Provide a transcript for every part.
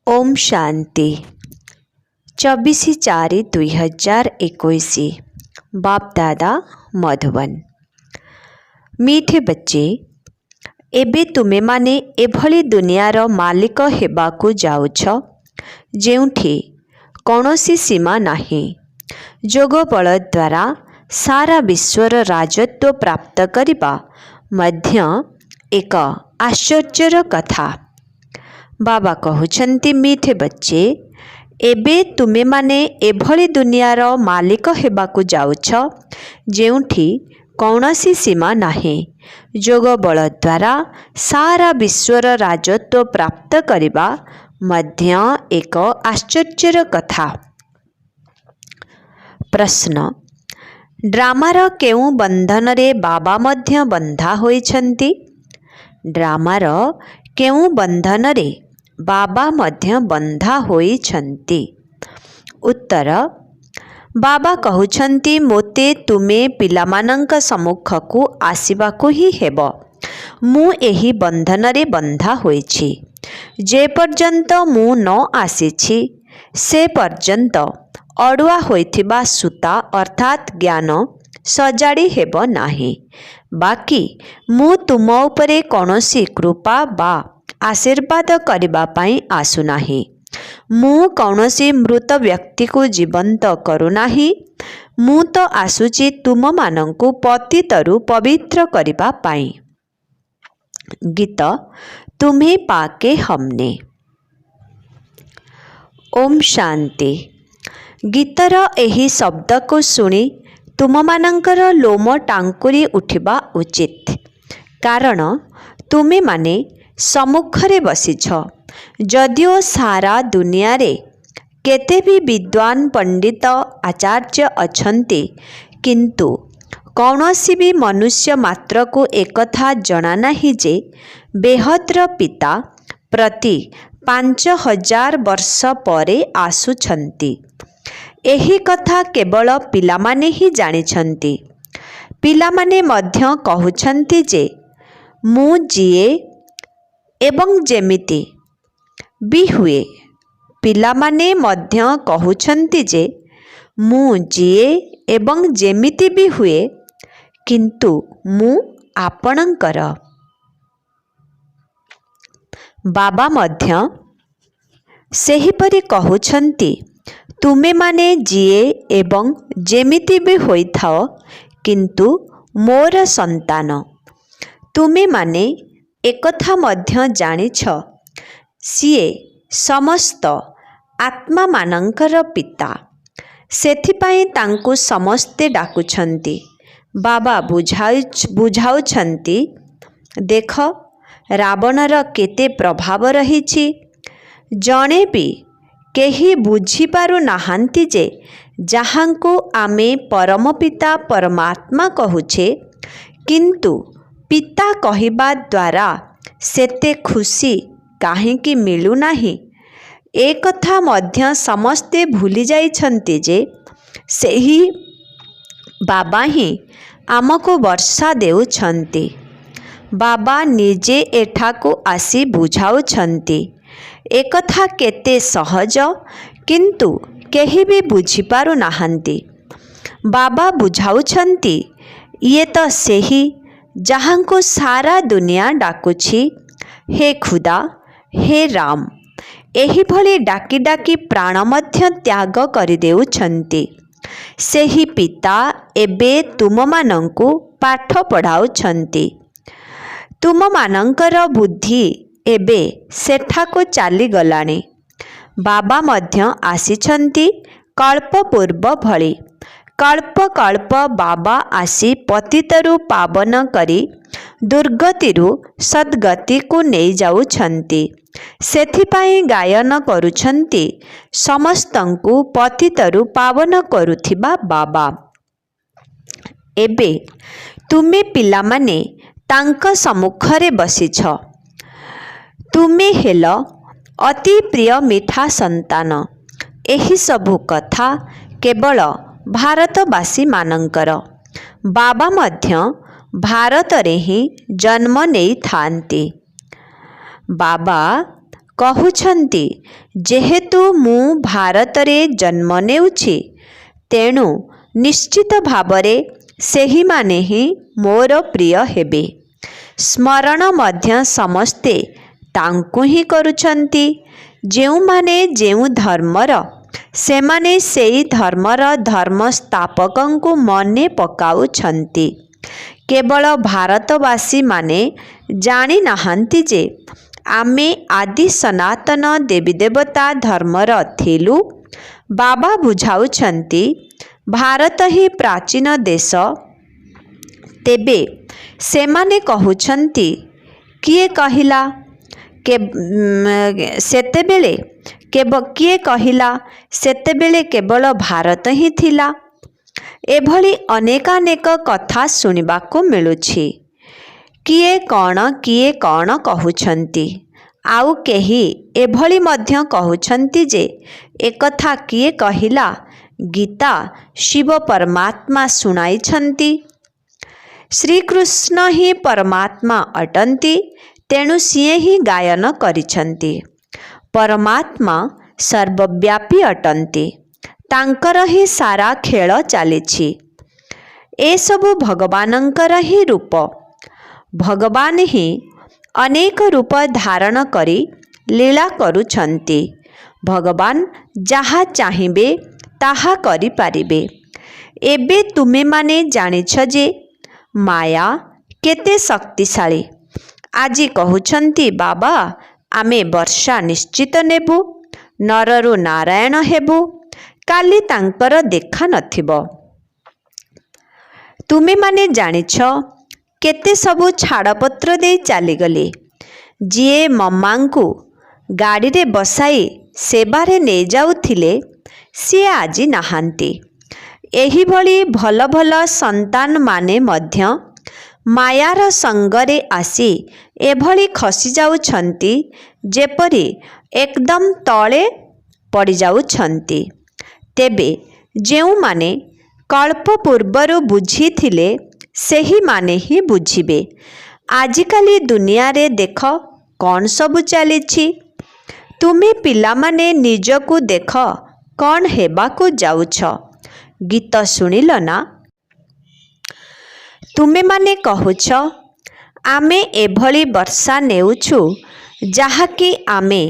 ओम शांति 24/4/2021 बाप दादा मधुबन। मीठे बच्चे, एबे तुमे माने एभली दुनियार मालिक हेबाकु जाउछ जेउठी कौनसी सीमा नाही। जोग बल द्वारा सारा विश्वर राजत्व प्राप्त करिबा मध्य एक आश्चर्यर कथा। बाबा कहउछन्ति, मीठे बच्चे, एबे तुमे माने एभली दुनियार मालिक हेबाकु जाउछ जेउठी कौनसी सीमा नाही। जोग बल द्वारा सारा विश्वर राजत्व प्राप्त करिबा मध्य एक आश्चर्यर कथा। प्रश्न, ड्रामार केउ बंधन रे बाबा मध्य बंधा होइछन्ति? ड्रामार केउ बंधन रे बाबा मध्य बंधा होइछन्ति? उत्तर, बाबा कहउछन्ति, मोते तुमे पिलामानंक सम्मुखकु आसिबाकु ही हेबो। मु एही बंधन रे बंधा होइछि। जे पर्यंत मु न आसिछि से पर्यंत अड़ुआ होइथिबा सूता अर्थात ज्ञान सजाड़ी हेबो नाही। बाकी मु तुम उपरे कौनसी कृपा बा आशीर्वाद करिबा पाई आसु नाही। मु कौनसी मृत व्यक्ति को जीवंत करू नाही। मु तो आसुची तुम मानंकु पतितरु पवित्र करिबा पाई। गीत तुम्हें पाके हमने। ओम शांति। गीतर एही शब्द को सुनी तुम मानंकर लोम टांकुरी उठिबा उचित, कारण तुमे माने सम्मुखरे बसिछ। जदिओ सारा दुनिया रे केते भी विद्वान पंडित आचार्य अछन्ति, किंतु कौनसी भी मनुष्य मात्र को एकथा जना नाही जे बेहद्र पिता प्रति 5000 वर्ष परे आसुछन्ति। एही कथा केवल पिलामाने ही जानिछन्ति। पिलामाने मध्य कहउछन्ति जे मु जिए एवं जेमिति भी हुए। पिलामाने मध्य कहउछन्ति जे मु जिए एवं जेमिति भी हुए, किंतु मु आपणंकर। बाबा मध्य सेहिपरि कहउछन्ति, तुमे माने जिए एवं जेमिति भी होइथाओ, किंतु मोर संतान। तुमे माने एकथा मध्य जानिछ, सिए समस्त आत्मा मानंकर पिता। सेथिपाई तांकु समस्ते डाकुछन्ति। बाबा बुझाउछन्ति, देख रावणर केते प्रभाव रहिछि। जणे भी केही बुझी पारु नाहांती जे जहांकु आमे परम पिता परमात्मा कहुछे, किंतु पिता कहिबा द्वारा सेते खुशी काहेकि मिलु नाही। एक कथा मध्य समस्ते भूली जाइछन्ति जे सेही बाबा ही आमको वर्षा देउछन्ति। बाबा निजे एठाको आसी बुझाउछन्ति। एकथा केते सहज, किंतु केही भी बुझी पारु नाहांती। बाबा बुझाउछन्ति, ये तो सेही जहांको सारा दुनिया डाकुछि, हे खुदा, हे राम। एही भली डाकी डाकी प्राण मध्य त्याग करि देउछन्ति। सेही पिता एबे तुम मानंकु पाठ पढ़ाउछन्ति। तुम मानंकर बुद्धि एबे सेठाको चाली गलानी। बाबा मध्य आसिछन्ति कल्प पूर्व भली। कल्प कल्प बाबा आसी पतितरु पावन करी दुर्गतिरु सद्गति को नहीं जाउछन्ति। सेथिपाई गायन करुछन्ति, समस्तंकु पतितरु पावन करुथिबा बाबा। एबे तुमे पिलामाने तांक सम्मुखरे बसिछ। तुमे हेल अति प्रिय मिठा संतान। एही सबु कथा केवल भारतवासी मानंकर। बाबा मध्य भारत रे ही जन्म नहीं थांती। बाबा କହୁଛନ୍ତି ଯେହେତୁ ମୁଁ ଭାରତରେ ଜନ୍ମ ନେଉଛି ତେଣୁ ନିଶ୍ଚିତ ଭାବରେ ସେହିମାନେ ହିଁ ମୋର ପ୍ରିୟ ହେବେ। ସ୍ମରଣ ମଧ୍ୟ ସମସ୍ତେ ତାଙ୍କୁ ହିଁ କରୁଛନ୍ତି। ଯେଉଁମାନେ ଯେଉଁ ଧର୍ମର ସେମାନେ ସେହି ଧର୍ମର ଧର୍ମସ୍ଥାପକଙ୍କୁ ମନେ ପକାଉଛନ୍ତି। କେବଳ ଭାରତବାସୀମାନେ ଜାଣିନାହାନ୍ତି ଯେ ଆମେ ଆଦି ସନାତନ ଦେବୀଦେବତା ଧର୍ମର ଥିଲୁ। ବାବା ବୁଝାଉଛନ୍ତି ଭାରତ ହିଁ ପ୍ରାଚୀନ ଦେଶ। ତେବେ ସେମାନେ କହୁଛନ୍ତି କିଏ କହିଲା ସେତେବେଳେ କେବଳ ଭାରତ ହିଁ ଥିଲା। ଏଭଳି ଅନେକାନେକ କଥା ଶୁଣିବାକୁ ମିଳୁଛି। କିଏ କ'ଣ କହୁଛନ୍ତି। ଆଉ କେହି ଏଭଳି ମଧ୍ୟ କହୁଛନ୍ତି ଯେ ଏକଥା କିଏ କହିଲା ଗୀତା ଶିବ ପରମାତ୍ମା ଶୁଣାଇଛନ୍ତି। ଶ୍ରୀକୃଷ୍ଣ ହିଁ ପରମାତ୍ମା ଅଟନ୍ତି ତେଣୁ ସିଏ ହିଁ ଗାୟନ କରିଛନ୍ତି। ପରମାତ୍ମା ସର୍ବବ୍ୟାପୀ ଅଟନ୍ତି। ତାଙ୍କର ହିଁ ସାରା ଖେଳ ଚାଲିଛି। ଏସବୁ ଭଗବାନଙ୍କର ହିଁ ରୂପ। ଭଗବାନ ହିଁ ଅନେକ ରୂପ ଧାରଣ କରି ଲୀଳା କରୁଛନ୍ତି। ଭଗବାନ ଯାହା ଚାହିଁବେ ତାହା କରିପାରିବେ। ଏବେ ତୁମେମାନେ ଜାଣିଛ ଯେ ମାୟା କେତେ ଶକ୍ତିଶାଳୀ। ଆଜି କହୁଛନ୍ତି ବାବା ଆମେ ବର୍ଷା ନିଶ୍ଚିତ ନେବୁ, ନରରୁ ନାରାୟଣ ହେବୁ। କାଲି ତାଙ୍କର ଦେଖା ନଥିବ। ତୁମେମାନେ ଜାଣିଛ କେତେ ସବୁ ଛାଡ଼ପତ୍ର ଦେଇ ଚାଲିଗଲେ। ଯିଏ ମମାଙ୍କୁ ଗାଡ଼ିରେ ବସାଇ ସେବାରେ ନେଇଯାଉଥିଲେ ସିଏ ଆଜି ନାହାନ୍ତି। ଏହିଭଳି ଭଲ ଭଲ ସନ୍ତାନମାନେ ମଧ୍ୟ ମାୟାର ସଙ୍ଗରେ ଆସି ଏଭଳି ଖସିଯାଉଛନ୍ତି ଯେପରି ଏକଦମ ତଳେ ପଡ଼ିଯାଉଛନ୍ତି। ତେବେ ଯେଉଁମାନେ କଳ୍ପ ପୂର୍ବରୁ ବୁଝିଥିଲେ ସେହିମାନେ ହିଁ ବୁଝିବେ। ଆଜିକାଲି ଦୁନିଆରେ ଦେଖ କ'ଣ ସବୁ ଚାଲିଛି। ତୁମେ ପିଲାମାନେ ନିଜକୁ ଦେଖ କ'ଣ ହେବାକୁ ଯାଉଛ। ଗୀତ ଶୁଣିଲ ନା? ତୁମେମାନେ କହୁଛ ଆମେ ଏଭଳି ବର୍ଷା ନେଉଛୁ ଯାହାକି ଆମେ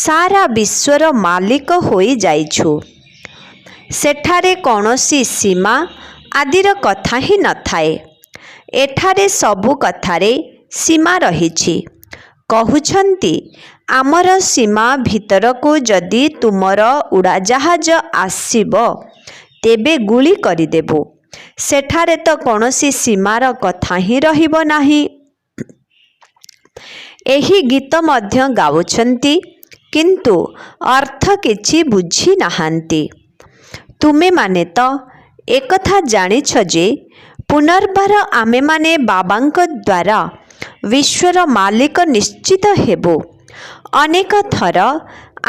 ସାରା ବିଶ୍ୱର ମାଲିକ ହୋଇଯାଇଛୁ। ସେଠାରେ କୌଣସି ସୀମା ଆଦିର କଥା ହିଁ ନଥାଏ। ଏଠାରେ ସବୁ କଥାରେ ସୀମା ରହିଛି। କହୁଛନ୍ତି ଆମର ସୀମା ଭିତରକୁ ଯଦି ତୁମର ଉଡ଼ାଜାହାଜ ଆସିବ ତେବେ ଗୁଳି କରିଦେବୁ। ସେଠାରେ ତ କୌଣସି ସୀମାର କଥା ହିଁ ରହିବ ନାହିଁ। ଏହି ଗୀତ ମଧ୍ୟ ଗାଉଛନ୍ତି କିନ୍ତୁ ଅର୍ଥ କିଛି ବୁଝି ନାହାନ୍ତି। ତୁମେମାନେ ତ ଏକଥା ଜାଣିଛ ଯେ ପୁନର୍ବାର ଆମେମାନେ ବାବାଙ୍କ ଦ୍ୱାରା ବିଶ୍ୱର ମାଲିକ ନିଶ୍ଚିତ ହେବୁ। ଅନେକ ଥର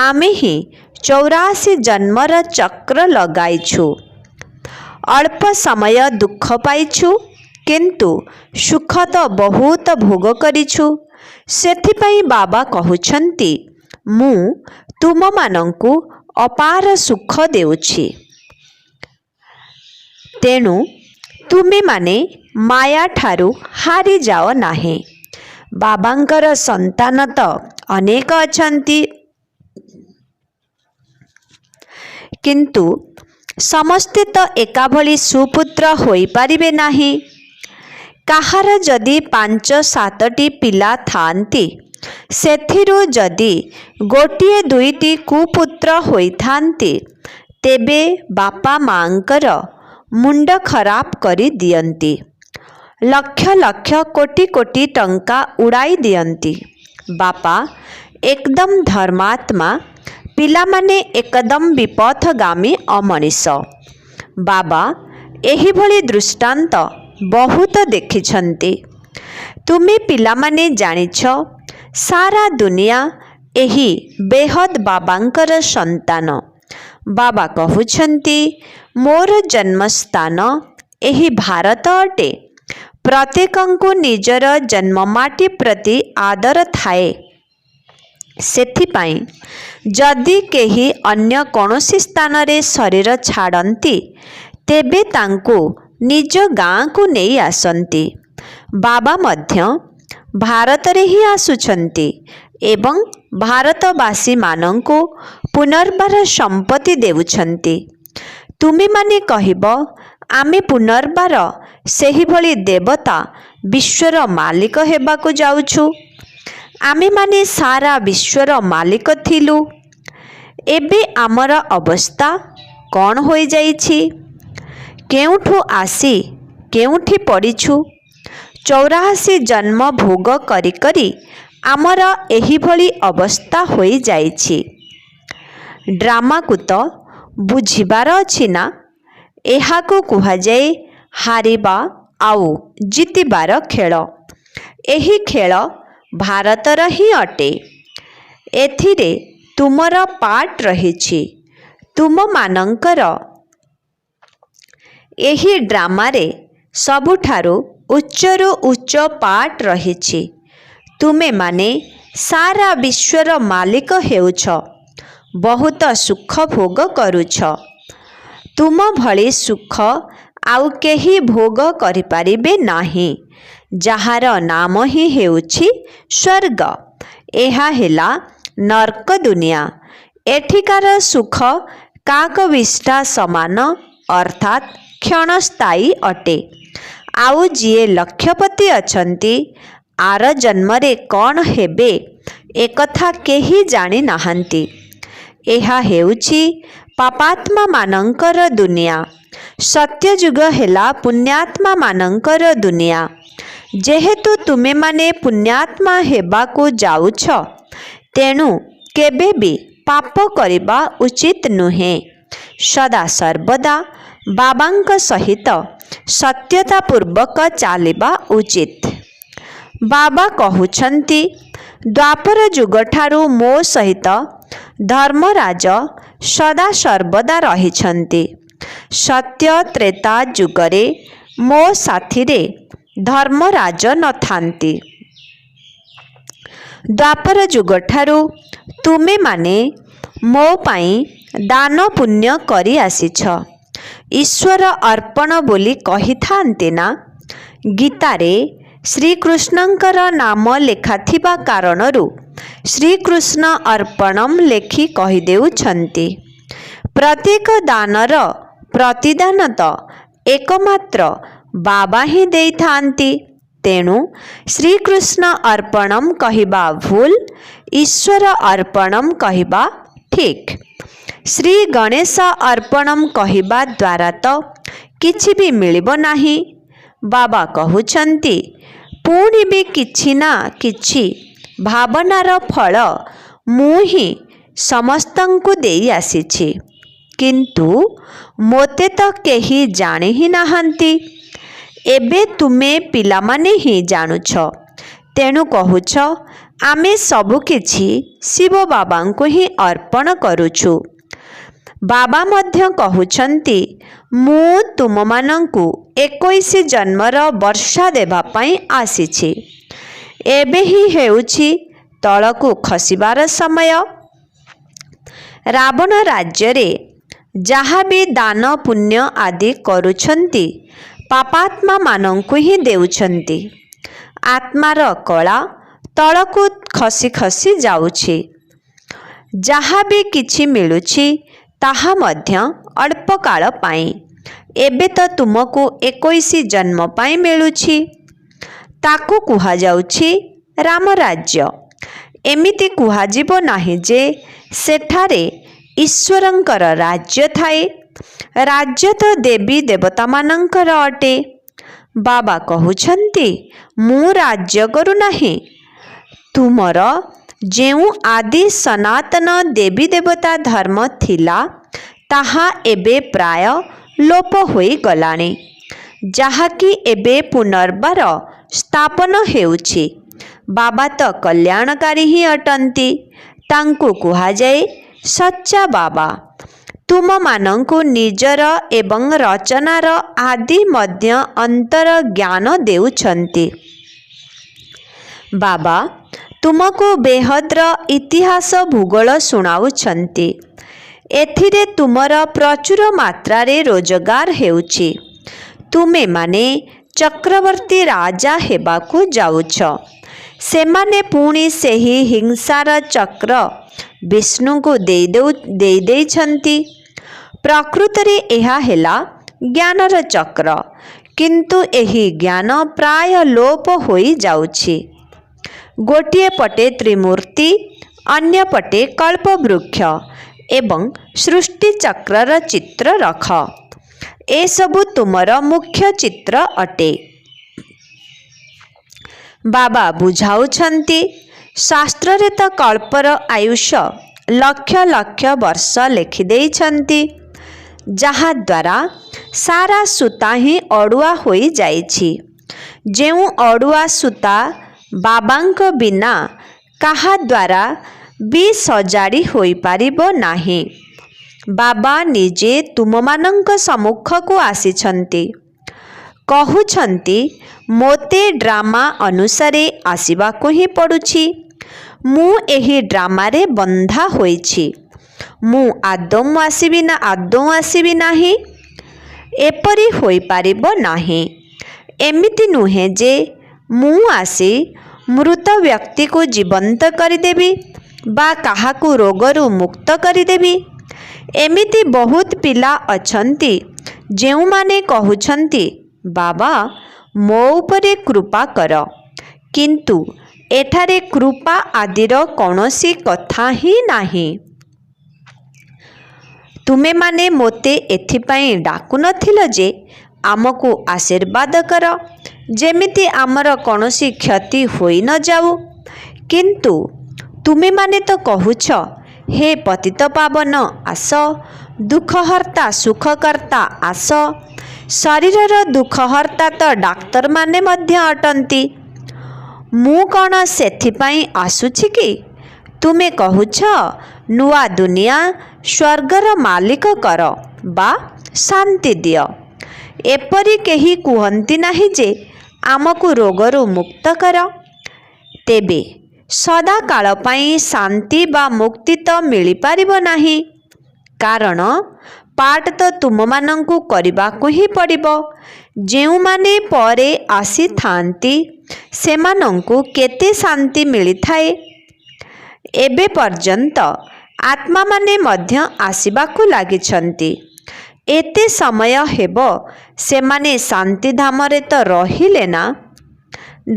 ଆମେ ହିଁ 84 ଜନ୍ମର ଚକ୍ର ଲଗାଇଛୁ। ଅଳ୍ପ ସମୟ ଦୁଃଖ ପାଇଛୁ କିନ୍ତୁ ସୁଖ ତ ବହୁତ ଭୋଗ କରିଛୁ। ସେଥିପାଇଁ ବାବା କହୁଛନ୍ତି ମୁଁ ତୁମମାନଙ୍କୁ ଅପାର ସୁଖ ଦେଉଛି। ତେଣୁ ତୁମେମାନେ ମାୟାଠାରୁ ହାରିଯାଅ ନାହିଁ। ବାବାଙ୍କର ସନ୍ତାନ ତ ଅନେକ ଅଛନ୍ତି କିନ୍ତୁ ସମସ୍ତେ ତ ଏକାଭଳି ସୁପୁତ୍ର ହୋଇପାରିବେ ନାହିଁ। କାହାର ଯଦି 5-7ଟି ପିଲା ଥାଆନ୍ତି ସେଥିରୁ ଯଦି ଗୋଟିଏ 2ଟି କୁପୁତ୍ର ହୋଇଥାନ୍ତି ତେବେ ବାପା ମାଙ୍କର ମୁଣ୍ଡ ଖରାପ କରି ଦିଅନ୍ତି। ଲକ୍ଷ ଲକ୍ଷ କୋଟି କୋଟି ଟଙ୍କା ଉଡ଼ାଇ ଦିଅନ୍ତି। ବାପା ଏକଦମ ଧର୍ମାତ୍ମା, ପିଲାମାନେ ଏକଦମ ବିପଥଗାମୀ ଅମଣିଷ। ବାବା ଏହିଭଳି ଦୃଷ୍ଟାନ୍ତ ବହୁତ ଦେଖିଛନ୍ତି। ତୁମେ ପିଲାମାନେ ଜାଣିଛ ସାରା ଦୁନିଆ ଏହି ବେହଦ ବାବାଙ୍କର ସନ୍ତାନ। ବାବା କହୁଛନ୍ତି ମୋର ଜନ୍ମସ୍ଥାନ ଏହି ଭାରତ ଅଟେ। ପ୍ରତ୍ୟେକଙ୍କୁ ନିଜର ଜନ୍ମମାଟି ପ୍ରତି ଆଦର ଥାଏ। ସେଥିପାଇଁ ଯଦି କେହି ଅନ୍ୟ କୌଣସି ସ୍ଥାନରେ ଶରୀର ଛାଡ଼ନ୍ତି ତେବେ ତାଙ୍କୁ ନିଜ ଗାଁକୁ ନେଇ ଆସନ୍ତି। ବାବା ମଧ୍ୟ ଭାରତରେ ହିଁ ଆସୁଛନ୍ତି ଏବଂ ଭାରତବାସୀମାନଙ୍କୁ ପୁନର୍ବାର ସମ୍ପତ୍ତି ଦେଉଛନ୍ତି। ତୁମେମାନେ କହିବ ଆମେ ପୁନର୍ବାର ସେହିଭଳି ଦେବତା ବିଶ୍ୱର ମାଲିକ ହେବାକୁ ଯାଉଛୁ। ଆମେମାନେ ସାରା ବିଶ୍ୱର ମାଲିକ ଥିଲୁ। ଏବେ ଆମର ଅବସ୍ଥା କ'ଣ ହୋଇଯାଇଛି? କେଉଁଠୁ ଆସି କେଉଁଠି ପଡ଼ିଛୁ? 84 ଜନ୍ମ ଭୋଗ କରି କରି ଆମର ଏହିଭଳି ଅବସ୍ଥା ହୋଇଯାଇଛି। ଡ୍ରାମାକୁ ତ ବୁଝିବାର ଅଛି ନା? ଏହାକୁ କୁହାଯାଏ ହାରିବା ଆଉ ଜିତିବାର ଖେଳ। ଏହି ଖେଳ ଭାରତର ହିଁ ଅଟେ। ଏଥିରେ ତୁମର ପାର୍ଟ ରହିଛି। ତୁମମାନଙ୍କର ଏହି ଡ୍ରାମାରେ ସବୁଠାରୁ ଉଚ୍ଚରୁ ଉଚ୍ଚ ପାର୍ଟ ରହିଛି। ତୁମେମାନେ ସାରା ବିଶ୍ୱର ମାଲିକ ହେଉଛ। ବହୁତ ସୁଖ ଭୋଗ କରୁଛ। ତୁମ ଭଳି ସୁଖ ଆଉ କେହି ଭୋଗ କରିପାରିବେ ନାହିଁ, ଯାହାର ନାମ ହିଁ ହେଉଛି ସ୍ୱର୍ଗ। ଏହା ହେଲା ନର୍କ ଦୁନିଆ। ଏଠିକାର ସୁଖ କାକବିଷ୍ଠା ସମାନ ଅର୍ଥାତ୍ କ୍ଷଣସ୍ଥାୟୀ ଅଟେ। ଆଉ ଯିଏ ଲକ୍ଷପତି ଅଛନ୍ତି, ଆର ଜନ୍ମରେ କ'ଣ ହେବେ ଏକଥା କେହି ଜାଣିନାହାନ୍ତି। ଏହା ହେଉଛି ପାପାତ୍ମାମାନଙ୍କର ଦୁନିଆ। ସତ୍ୟଯୁଗ ହେଲା ପୁଣ୍ୟାତ୍ମାମାନଙ୍କର ଦୁନିଆ। ଯେହେତୁ ତୁମେମାନେ ପୁଣ୍ୟାତ୍ମା ହେବାକୁ ଯାଉଛ, ତେଣୁ କେବେ ବି ପାପ କରିବା ଉଚିତ ନୁହେଁ। ସଦା ସର୍ବଦା ବାବାଙ୍କ ସହିତ ସତ୍ୟତାପୂର୍ବକ ଚାଲିବା ଉଚିତ। ବାବା କହୁଛନ୍ତି, ଦ୍ୱାପର ଯୁଗଠାରୁ ମୋ ସହିତ ଧର୍ମରାଜ ସଦା ସର୍ବଦା ରହିଛନ୍ତି। ସତ୍ୟ ତ୍ରେତା ଯୁଗରେ ମୋ ସାଥିରେ ଧର୍ମରାଜ ନଥାନ୍ତି। ଦ୍ୱାପର ଯୁଗଠାରୁ ତୁମେମାନେ ମୋ ପାଇଁ ଦାନ ପୁଣ୍ୟ କରି ଆସିଛ। ଈଶ୍ୱର ଅର୍ପଣ ବୋଲି କହିଥାନ୍ତି ନା? ଗୀତାରେ ଶ୍ରୀକୃଷ୍ଣଙ୍କର ନାମ ଲେଖାଥିବା କାରଣରୁ ଶ୍ରୀକୃଷ୍ଣ ଅର୍ପଣମ୍ ଲେଖି କହିଦେଉଛନ୍ତି। ପ୍ରତ୍ୟେକ ଦାନର ପ୍ରତିଦାନ ତ ଏକମାତ୍ର ବାବା ହିଁ ଦେଇଥାନ୍ତି। ତେଣୁ ଶ୍ରୀକୃଷ୍ଣ ଅର୍ପଣମ୍ କହିବା ଭୁଲ, ଈଶ୍ୱର ଅର୍ପଣମ୍ କହିବା ଠିକ୍। ଶ୍ରୀ ଗଣେଶ ଅର୍ପଣମ୍ କହିବା ଦ୍ୱାରା ତ କିଛି ବି ମିଳିବ ନାହିଁ। ବାବା କହୁଛନ୍ତି, ପୁଣି ବି କିଛି ନା କିଛି ଭାବନାର ଫଳ ମୁଁ ହିଁ ସମସ୍ତଙ୍କୁ ଦେଇ ଆସିଛି, କିନ୍ତୁ ମୋତେ ତ କେହି ଜାଣି ହିଁ ନାହାନ୍ତି। ଏବେ ତୁମେ ପିଲାମାନେ ହିଁ ଜାଣୁଛ। ତେଣୁ କହୁଛ ଆମେ ସବୁକିଛି ଶିବ ବାବାଙ୍କୁ ହିଁ ଅର୍ପଣ କରୁଛୁ। ବାବା ମଧ୍ୟ କହୁଛନ୍ତି, ମୁଁ ତୁମମାନଙ୍କୁ 21 ଜନ୍ମର ବର୍ଷା ଦେବା ପାଇଁ ଆସିଛି। ଏବେ ହିଁ ହେଉଛି ତଳକୁ ଖସିବାର ସମୟ। ରାବଣ ରାଜ୍ୟରେ ଯାହା ବି ଦାନ ପୁଣ୍ୟ ଆଦି କରୁଛନ୍ତି, ପାପାତ୍ମାମାନଙ୍କୁ ହିଁ ଦେଉଛନ୍ତି। ଆତ୍ମାର କଳା ତଳକୁ ଖସି ଖସି ଯାଉଛି। ଯାହା ବି କିଛି ମିଳୁଛି ତାହା ମଧ୍ୟ ଅଳ୍ପ କାଳ ପାଇଁ। ଏବେ ତ ତୁମକୁ 21 ଜନ୍ମ ପାଇଁ ମିଳୁଛି। ତାକୁ କୁହାଯାଉଛି ରାମରାଜ୍ୟ। ଏମିତି କୁହାଯିବ ନାହିଁ ଯେ ସେଠାରେ ଈଶ୍ୱରଙ୍କର ରାଜ୍ୟ ଥାଏ। ରାଜ୍ୟ ତ ଦେବୀ ଦେବତାମାନଙ୍କର ଅଟେ। ବାବା କହୁଛନ୍ତି, ମୁଁ ରାଜ୍ୟ କରୁନାହିଁ। ତୁମର ଯେଉଁ ଆଦି ସନାତନ ଦେବୀ ଦେବତା ଧର୍ମ ଥିଲା, ତାହା ଏବେ ପ୍ରାୟ ଲୋପ ହୋଇଗଲାଣି, ଯାହାକି ଏବେ ପୁନର୍ବାର ସ୍ଥାପନ ହେଉଛି। ବାବା ତ କଲ୍ୟାଣକାରୀ ହିଁ ଅଟନ୍ତି। ତାଙ୍କୁ କୁହାଯାଏ ସଚ୍ଚା ବାବା। ତୁମମାନଙ୍କୁ ନିଜର ଏବଂ ରଚନାର ଆଦି ମଧ୍ୟ ଅନ୍ତର ଜ୍ଞାନ ଦେଉଛନ୍ତି। ବାବା ତୁମକୁ ବେହଦର ଇତିହାସ ଭୂଗୋଳ ଶୁଣାଉଛନ୍ତି। ଏଥିରେ ତୁମର ପ୍ରଚୁର ମାତ୍ରାରେ ରୋଜଗାର ହେଉଛି। ତୁମେମାନେ ଚକ୍ରବର୍ତ୍ତୀ ରାଜା ହେବାକୁ ଯାଉଛ। ସେମାନେ ପୁଣି ସେହି ହିଂସାର ଚକ୍ର ବିଷ୍ଣୁଙ୍କୁ ଦେଇଛନ୍ତି। ପ୍ରକୃତରେ ଏହା ହେଲା ଜ୍ଞାନର ଚକ୍ର, କିନ୍ତୁ ଏହି ଜ୍ଞାନ ପ୍ରାୟ ଲୋପ ହୋଇଯାଉଛି। ଗୋଟିଏ ପଟେ ତ୍ରିମୂର୍ତ୍ତି, ଅନ୍ୟପଟେ କଳ୍ପବୃକ୍ଷ ଏବଂ ସୃଷ୍ଟିଚକ୍ରର ଚିତ୍ର ରଖ। ଏସବୁ ତୁମର ମୁଖ୍ୟ ଚିତ୍ର ଅଟେ। ବାବା ବୁଝାଉଛନ୍ତି, ଶାସ୍ତ୍ରରେ ତ କଳ୍ପର ଆୟୁଷ ଲକ୍ଷ ଲକ୍ଷ ବର୍ଷ ଲେଖିଦେଇଛନ୍ତି, ଯାହାଦ୍ୱାରା ସାରା ସୂତା ହିଁ ଅଡ଼ୁଆ ହୋଇଯାଇଛି। ଯେଉଁ ଅଡ଼ୁଆ ସୂତା ବାବାଙ୍କ ବିନା କାହା ଦ୍ୱାରା ବି ସଜାଡ଼ି ହୋଇପାରିବ ନାହିଁ। ବାବା ନିଜେ ତୁମମାନଙ୍କ ସମ୍ମୁଖକୁ ଆସିଛନ୍ତି। କହୁଛନ୍ତି, ମୋତେ ଡ୍ରାମା ଅନୁସାରେ ଆସିବାକୁ ହିଁ ପଡ଼ୁଛି। ମୁଁ ଏହି ଡ୍ରାମାରେ ବନ୍ଧା ହୋଇଛି। ମୁଁ ଆଦୌ ଆସିବି ନାହିଁ। ଏପରି ହୋଇପାରିବ ନାହିଁ। ଏମିତି ନୁହେଁ ଯେ ମୁଁ ଆସି ମୃତ ବ୍ୟକ୍ତିକୁ ଜୀବନ୍ତ କରିଦେବି ବା କାହାକୁ ରୋଗରୁ ମୁକ୍ତ କରିଦେବି। ଏମିତି ବହୁତ ପିଲା ଅଛନ୍ତି ଯେଉଁମାନେ କହୁଛନ୍ତି, ବାବା ମୋ ଉପରେ କୃପା କର, କିନ୍ତୁ ଏଠାରେ କୃପା ଆଦିର କୌଣସି କଥା ହିଁ ନାହିଁ। ତୁମେମାନେ ମୋତେ ଏଥିପାଇଁ ଡାକୁନଥିଲ ଯେ ଆମକୁ ଆଶୀର୍ବାଦ କର, ଯେମିତି ଆମର କୌଣସି କ୍ଷତି ହୋଇନଯାଉ। କିନ୍ତୁ ତୁମେମାନେ ତ କହୁଛ, ହେ ପତିତପାବନ ଆସ, ଦୁଃଖହର୍ତ୍ତା ସୁଖକର୍ତ୍ତା ଆସ। ଶରୀରର ଦୁଃଖହର୍ତ୍ତା ତ ଡାକ୍ତରମାନେ ମଧ୍ୟ ଅଟନ୍ତି। ମୁଁ କ'ଣ ସେଥିପାଇଁ ଆସୁଛି କି? ତୁମେ କହୁଛ, ନୂଆ ଦୁନିଆ ସ୍ୱର୍ଗର ମାଲିକ କର ବା ଶାନ୍ତି ଦିଅ। ଏପରି କେହି କୁହନ୍ତି ନାହିଁ ଯେ ଆମକୁ ରୋଗରୁ ମୁକ୍ତ କର। ତେବେ ସଦାକାଳ ପାଇଁ ଶାନ୍ତି ବା ମୁକ୍ତି ତ ମିଳିପାରିବ ନାହିଁ, କାରଣ ପାଠ ତ ତୁମମାନଙ୍କୁ କରିବାକୁ ହିଁ ପଡ଼ିବ। ଯେଉଁମାନେ ପରେ ଆସିଥାନ୍ତି ସେମାନଙ୍କୁ କେତେ ଶାନ୍ତି ମିଳିଥାଏ। ଏବେ ପର୍ଯ୍ୟନ୍ତ ଆତ୍ମାମାନେ ମଧ୍ୟ ଆସିବାକୁ ଲାଗିଛନ୍ତି। ଏତେ ସମୟ ହେବ ସେମାନେ ଶାନ୍ତିଧାମରେ ତ ରହିଲେ ନା।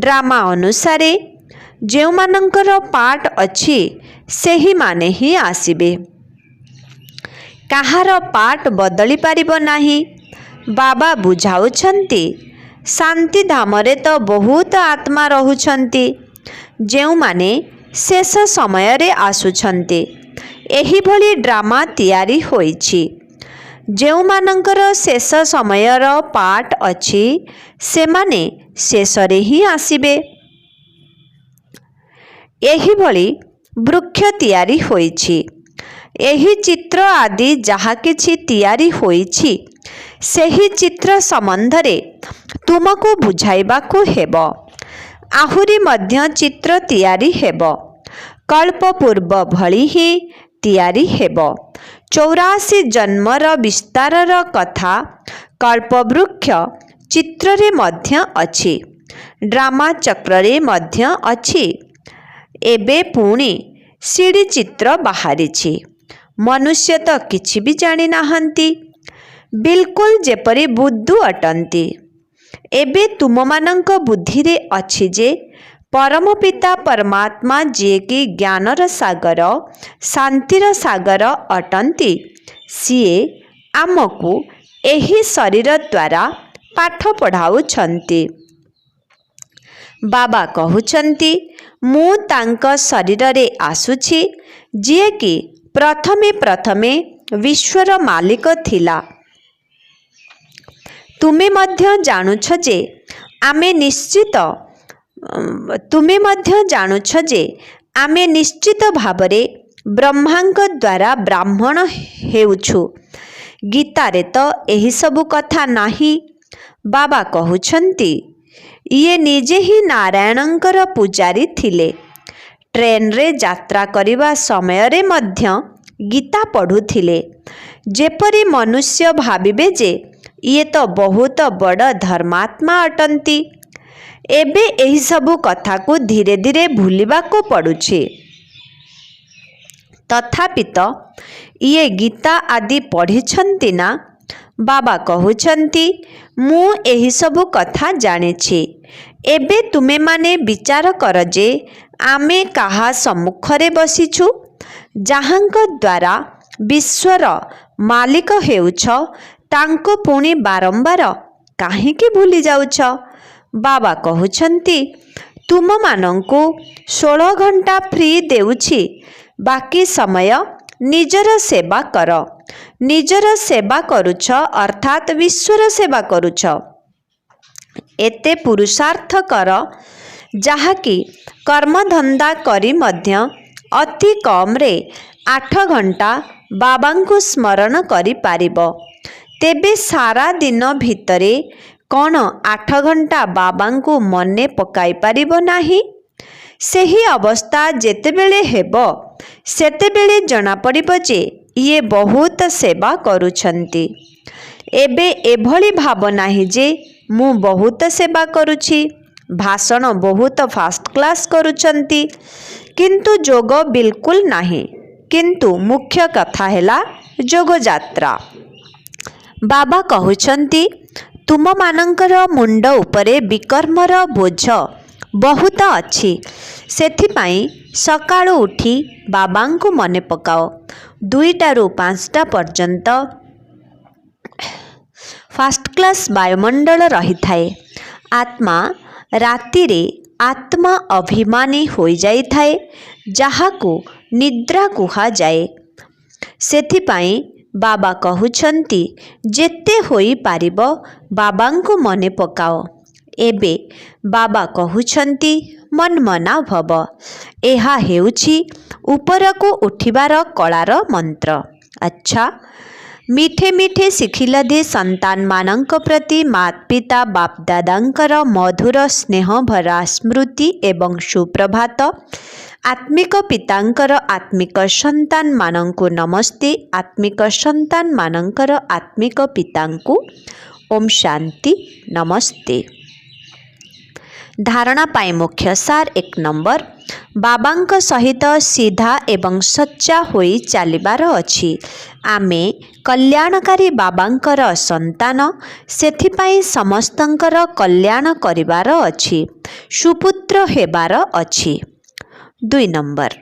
ଡ୍ରାମା ଅନୁସାରେ ଯେଉଁମାନଙ୍କର ପାଠ ଅଛି ସେହିମାନେ ହିଁ ଆସିବେ। କାହାର ପାଠ ବଦଳି ପାରିବ ନାହିଁ। ବାବା ବୁଝାଉଛନ୍ତି, ଶାନ୍ତିଧାମରେ ତ ବହୁତ ଆତ୍ମା ରହୁଛନ୍ତି, ଯେଉଁମାନେ ଶେଷ ସମୟରେ ଆସୁଛନ୍ତି। ଏହିଭଳି ଡ୍ରାମା ତିଆରି ହୋଇଛି। ଯେଉଁମାନଙ୍କର ଶେଷ ସମୟର ପାଠ ଅଛି ସେମାନେ ଶେଷରେ ହିଁ ଆସିବେ। ଏହିଭଳି ବୃକ୍ଷ ତିଆରି ହୋଇଛି। ଏହି ଚିତ୍ର ଆଦି ଯାହା କିଛି ତିଆରି ହୋଇଛି ସେହି ଚିତ୍ର ସମ୍ବନ୍ଧରେ ତୁମକୁ ବୁଝାଇବାକୁ ହେବ। ଆହୁରି ମଧ୍ୟ ଚିତ୍ର ତିଆରି ହେବ। କଳ୍ପପୂର୍ବ ଭଳି ହିଁ ତିଆରି ହେବ। 84 ଜନ୍ମର ବିସ୍ତାରର କଥା କଳ୍ପବୃକ୍ଷ ଚିତ୍ରରେ ମଧ୍ୟ ଅଛି, ଡ୍ରାମା ଚକ୍ରରେ ମଧ୍ୟ ଅଛି। ଏବେ ପୁଣି ସିଡ଼ି ଚିତ୍ର ବାହାରିଛି। ମନୁଷ୍ୟ ତ କିଛି ବି ଜାଣିନାହାନ୍ତି, ବିଲକୁଲ ଯେପରି ବୁଦ୍ଧୁ ଅଟନ୍ତି। ଏବେ ତୁମମାନଙ୍କ ବୁଦ୍ଧିରେ ଅଛି ଯେ ପରମ ପିତା ପରମାତ୍ମା, ଯିଏକି ଜ୍ଞାନର ସାଗର, ଶାନ୍ତିର ସାଗର ଅଟନ୍ତି, ସିଏ ଆମକୁ ଏହି ଶରୀର ଦ୍ୱାରା ପାଠ ପଢ଼ାଉଛନ୍ତି। ବାବା କହୁଛନ୍ତି, ମୁଁ ତାଙ୍କ ଶରୀରରେ ଆସୁଛି, ଯିଏକି ପ୍ରଥମେ ବିଶ୍ୱର ମାଲିକ ଥିଲା। ତୁମେ ମଧ୍ୟ ଜାଣୁଛ ଯେ ଆମେ ନିଶ୍ଚିତ ଭାବରେ ବ୍ରହ୍ମାଙ୍କ ଦ୍ୱାରା ବ୍ରାହ୍ମଣ ହେଉଛୁ। ଗୀତାରେ ତ ଏହିସବୁ କଥା ନାହିଁ। ବାବା କହୁଛନ୍ତି, ଇଏ ନିଜେ ହିଁ ନାରାୟଣଙ୍କର ପୂଜାରୀ ଥିଲେ। ଟ୍ରେନରେ ଯାତ୍ରା କରିବା ସମୟରେ ମଧ୍ୟ ଗୀତା ପଢ଼ୁଥିଲେ। ଯେପରି ମନୁଷ୍ୟ ଭାବିବେ ଯେ ଇଏ ତ ବହୁତ ବଡ଼ ଧର୍ମାତ୍ମା ଅଟନ୍ତି। ଏବେ ଏହିସବୁ କଥାକୁ ଧୀରେ ଧୀରେ ଭୁଲିବାକୁ ପଡ଼ୁଛି। ତଥାପି ତ ଇଏ ଗୀତା ଆଦି ପଢ଼ିଛନ୍ତି ନା? ବାବା କହୁଛନ୍ତି, ମୁଁ ଏହିସବୁ କଥା ଜାଣିଛି। ଏବେ ତୁମେମାନେ ବିଚାର କର ଯେ ଆମେ କାହା ସମ୍ମୁଖରେ ବସିଛୁ? ଯାହାଙ୍କ ଦ୍ୱାରା ବିଶ୍ୱର ମାଲିକ ହେଉଛ, ତାଙ୍କୁ ପୁଣି ବାରମ୍ବାର କାହିଁକି ଭୁଲି ଯାଉଛ? ବାବା କହୁଛନ୍ତି, ତୁମମାନଙ୍କୁ 16 ଘଣ୍ଟା ଫ୍ରି ଦେଉଛି। ବାକି ସମୟ ନିଜର ସେବା କର। ନିଜର ସେବା କରୁଛ ଅର୍ଥାତ୍ ବିଶ୍ୱର ସେବା କରୁଛ। ଏତେ ପୁରୁଷାର୍ଥ କର ଯାହାକି କର୍ମଧନ୍ଦା କରି ମଧ୍ୟ ଅତି କମରେ 8 ଘଣ୍ଟା ବାବାଙ୍କୁ ସ୍ମରଣ କରିପାରିବ। ତେବେ ସାରା ଦିନ ଭିତରେ କ'ଣ 8 ଘଣ୍ଟା ବାବାଙ୍କୁ ମନେ ପକାଇ ପାରିବ ନାହିଁ? ସେହି ଅବସ୍ଥା ଯେତେବେଳେ ହେବ, ସେତେବେଳେ ଜଣାପଡ଼ିବ ଯେ ଇଏ ବହୁତ ସେବା କରୁଛନ୍ତି। ଏବେ ଏଭଳି ଭାବ ନାହିଁ ଯେ ମୁଁ ବହୁତ ସେବା କରୁଛି, ଭାଷଣ ବହୁତ ଫାଷ୍ଟ କ୍ଲାସ୍ କରୁଛନ୍ତି, କିନ୍ତୁ ଯୋଗ ବିଲକୁଲ ନାହିଁ। କିନ୍ତୁ ମୁଖ୍ୟ କଥା ହେଲା ଯୋଗଯାତ୍ରା। ବାବା କହୁଛନ୍ତି, ତୁମମାନଙ୍କର ମୁଣ୍ଡ ଉପରେ ବିକର୍ମର ବୋଝ ବହୁତ ଅଛି। ସେଥିପାଇଁ ସକାଳୁ ଉଠି ବାବାଙ୍କୁ ମନେ ପକାଅ। 2ଟାରୁ 5ଟା ପର୍ଯ୍ୟନ୍ତ ଫାଷ୍ଟ କ୍ଲାସ୍ ବାୟୁମଣ୍ଡଳ ରହିଥାଏ। ଆତ୍ମା ରାତିରେ ଆତ୍ମା ଅଭିମାନୀ ହୋଇଯାଇଥାଏ, ଯାହାକୁ ନିଦ୍ରା କୁହାଯାଏ। ସେଥିପାଇଁ ବାବା କହୁଛନ୍ତି, ଯେତେ ହୋଇପାରିବ ବାବାଙ୍କୁ ମନେ ପକାଅ। ଏବେ ବାବା କହୁଛନ୍ତି, ମନ୍ମନା ଭବ। ଏହା ହେଉଛି ଉପରକୁ ଉଠିବାର କଳାର ମନ୍ତ୍ର। ଆଚ୍ଛା, ମିଠେ ମିଠେ ଶିଖିଲଧି ସନ୍ତାନମାନଙ୍କ ପ୍ରତି ମାତା ପିତା ବାପଦାଦାଙ୍କର ମଧୁର ସ୍ନେହ ଭରା ସ୍ମୃତି ଏବଂ ସୁପ୍ରଭାତ। ଆତ୍ମିକ ପିତାଙ୍କର ଆତ୍ମିକ ସନ୍ତାନମାନଙ୍କୁ ନମସ୍ତେ। ଆତ୍ମିକ ସନ୍ତାନମାନଙ୍କର ଆତ୍ମିକ ପିତାଙ୍କୁ ଓମ୍ ଶାନ୍ତି ନମସ୍ତେ। ଧାରଣା ପାଇଁ ମୁଖ୍ୟ ସାର 1 ନମ୍ବର, ବାବାଙ୍କ ସହିତ ସିଧା ଏବଂ ସଚ୍ଚା ହୋଇ ଚାଲିବାର ଅଛି। ଆମେ କଲ୍ୟାଣକାରୀ ବାବାଙ୍କର ସନ୍ତାନ, ସେଥିପାଇଁ ସମସ୍ତଙ୍କର କଲ୍ୟାଣ କରିବାର ଅଛି, ସୁପୁତ୍ର ହେବାର ଅଛି। 2 ନମ୍ବର,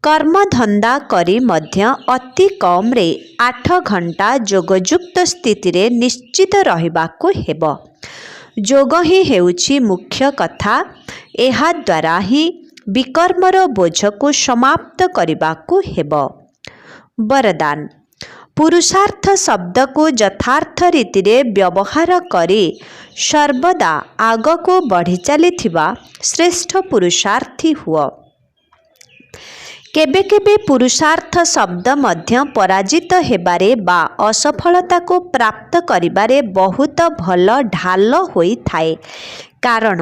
କର୍ମଧନ୍ଦା କରି ମଧ୍ୟ ଅତି କମରେ 8 ଘଣ୍ଟା ଯୋଗଯୁକ୍ତ ସ୍ଥିତିରେ ନିଶ୍ଚିତ ରହିବାକୁ ହେବ। ଯୋଗ ହିଁ ହେଉଛି ମୁଖ୍ୟ କଥା। ଏହାଦ୍ୱାରା ହିଁ ବିକର୍ମର ବୋଝକୁ ସମାପ୍ତ କରିବାକୁ ହେବ। ବରଦାନ, ପୁରୁଷାର୍ଥ ଶବ୍ଦକୁ ଯଥାର୍ଥ ରୀତିରେ ବ୍ୟବହାର କରି ସର୍ବଦା ଆଗକୁ ବଢ଼ି ଚାଲିଥିବା ଶ୍ରେଷ୍ଠ ପୁରୁଷାର୍ଥୀ ହୁଅ। କେବେ କେବେ ପୁରୁଷାର୍ଥ ଶବ୍ଦ ମଧ୍ୟ ପରାଜିତ ହେବାରେ ବା ଅସଫଳତାକୁ ପ୍ରାପ୍ତ କରିବାରେ ବହୁତ ଭଲ ଢାଲ ହୋଇଥାଏ। କାରଣ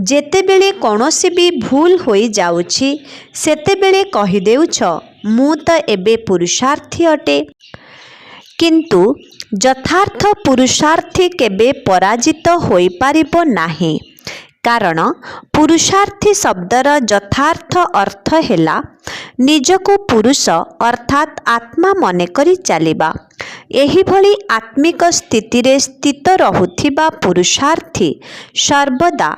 ଯେତେବେଳେ କୌଣସି ବି ଭୁଲ ହୋଇଯାଉଛି, ସେତେବେଳେ କହିଦେଉଛ, ମୁଁ ତ ଏବେ ପୁରୁଷାର୍ଥୀ ଅଟେ। କିନ୍ତୁ ଯଥାର୍ଥ ପୁରୁଷାର୍ଥୀ କେବେ ପରାଜିତ ହୋଇପାରିବ ନାହିଁ। କାରଣ ପୁରୁଷାର୍ଥୀ ଶବ୍ଦର ଯଥାର୍ଥ ଅର୍ଥ ହେଲା ନିଜକୁ ପୁରୁଷ ଅର୍ଥାତ୍ ଆତ୍ମା ମନେକରି ଚାଲିବା। ଏହିଭଳି ଆତ୍ମିକ ସ୍ଥିତିରେ ସ୍ଥିତ ରହୁଥିବା ପୁରୁଷାର୍ଥୀ ସର୍ବଦା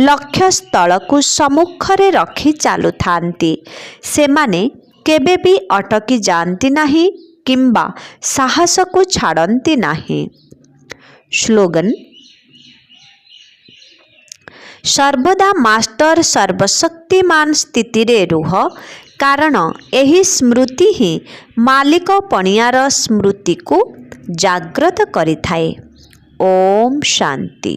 ଲକ୍ଷ୍ୟସ୍ଥଳକୁ ସମ୍ମୁଖରେ ରଖି ଚାଲୁଥାନ୍ତି। ସେମାନେ କେବେ ବି ଅଟକି ଯାଆନ୍ତି ନାହିଁ କିମ୍ବା ସାହସକୁ ଛାଡ଼ନ୍ତି ନାହିଁ। ସ୍ଲୋଗାନ, ସର୍ବଦା ମାଷ୍ଟର ସର୍ବଶକ୍ତିମାନ ସ୍ଥିତିରେ ରୁହ, କାରଣ ଏହି ସ୍ମୃତି ହିଁ ମାଲିକ ପଣିଆର ସ୍ମୃତିକୁ ଜାଗ୍ରତ କରିଥାଏ। ଓମ୍ ଶାନ୍ତି।